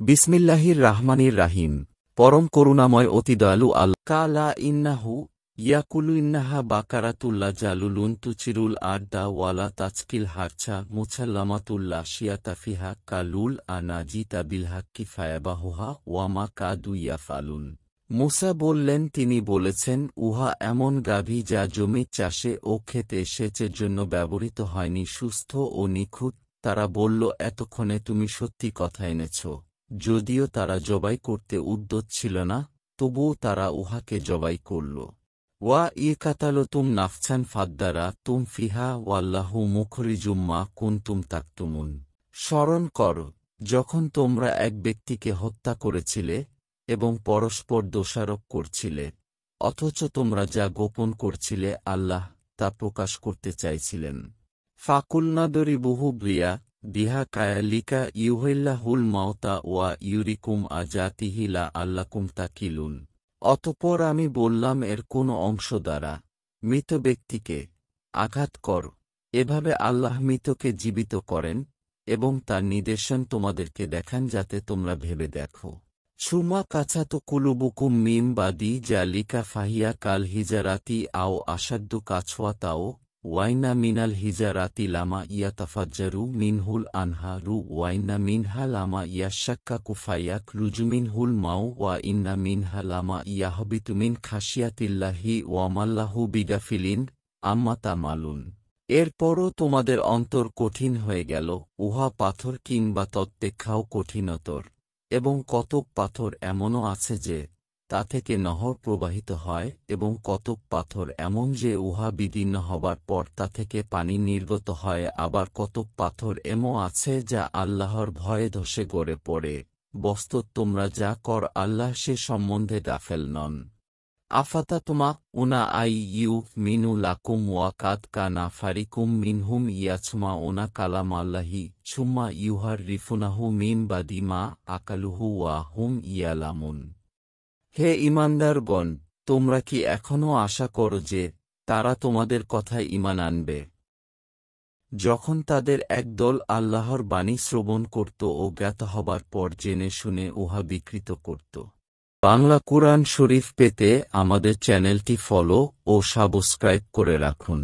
বিসমিল্লাহির রাহমানির রাহিম। পরম করুণাময় অতি দয়ালু আল্লাহ। কালা ইন্নাহু ইয়াকুলু ইন্নাহা বাকারাতুল্লা জালুলুন তুচিরুল আড্ডা ওয়ালা তাচকিল হারছা মুছাল্লামাতুল্লা শিয়াতা ফিহা কালুল আনাজিতা বিলহাক্কি ফায়াবাহুহা ওয়ামা কাদু ইয়াফালুন। মুসা বললেন, তিনি বলেছেন, উহা এমন গাভী যা জমি চাষে ও খেতে সেচের জন্য ব্যবহৃত হয়নি, সুস্থ ও নিখুঁত। তারা বলল, এতক্ষণে তুমি সত্যি কথা এনেছ। যদিও তারা জবাই করতে উদ্যত ছিল না, তবুও তারা উহাকে জবাই করল। ওয়া ইকাতালতুম নাফসান ফাদ্দারা তুম ফিহা ওয়াল্লাহু মুখরিজুম মা কুনতুম তাকতুমুন। স্মরণ কর, যখন তোমরা এক ব্যক্তিকে হত্যা করেছিলে এবং পরস্পর দোষারোপ করছিলে, অথচ তোমরা যা গোপন করছিলে আল্লাহ তা প্রকাশ করতে চাইছিলেন। ফাকুলনাদরিবুহু বিহা কায়ালিকা ইউহিল্লাহুল মাউতা ওয়া ইউরিকুম আজাতিহি লা আল্লাকুম তাকিলুন। অতঃপর আমি বললাম, এর কোনো অংশ দ্বারা মৃত ব্যক্তিকে আঘাত কর। এভাবে আল্লাহ মৃতকে জীবিত করেন এবং তার নিদর্শন তোমাদেরকে দেখান, যাতে তোমরা ভেবে দেখো। সুমা কাছাতো কুলুবুকুম মিম বাদি জালিকা ফাহিয়া কাল হিজারাতি আও আসাদ্দু কাছওয়াতাও ওয়াইনা মিনাল হিজারাতি লামা ইয়াতাফাজ্জারু মিনহুল আনহারু ওয়াইনা মিনহা লামা ইয়াশাক্কাকু ফায়াখরুজু মাউ ওয়া ইন্না মিনহা লামা ইয়াহবিতু মিন খাশিয়াতিল্লাহি ওয়ামাল্লাহু বিগাফিলিন আম্মা তামালুন। এরপরও তোমাদের অন্তর কঠিন হয়ে গেল, উহা পাথর কিংবা তৎপেক্ষাও কঠিনতর। এবং কতক পাথর এমনও আছে যে তা থেকে নহর প্রবাহিত হয়, এবং কতক পাথর এমন যে উহা বিদীর্ণ হবার পর তা থেকে পানি নির্গত হয়। আবার কতক পাথর এমন আছে যা আল্লাহর ভয়ে ধসে গড়ে পড়ে। বস্তুত তোমরা যা কর আল্লাহ সে সম্বন্ধে গাফেল নন। আফাতাতমা উনা ইউ মিনু লাকুম ওয়াকাদ কানা ফারিকুম মিনহুম ইয়াছমা ওনা কালাম আল্লাহি ছুম্মা ইউহার রিফুনাহু মিম বাদিমা আকালুহু ওয়া হুম ইয়ালামুন। হে ঈমানদারগণ, তোমরা কি এখনও আশা করো যে তারা তোমাদের কথায় ঈমান আনবে, যখন তাদের একদল আল্লাহর বাণী শ্রবণ করত ও জ্ঞাত হবার পর জেনে শুনে উহা বিকৃত করত? বাংলা কুরআন শরীফ পেতে আমাদের চ্যানেলটি ফলো ও সাবস্ক্রাইব করে রাখুন।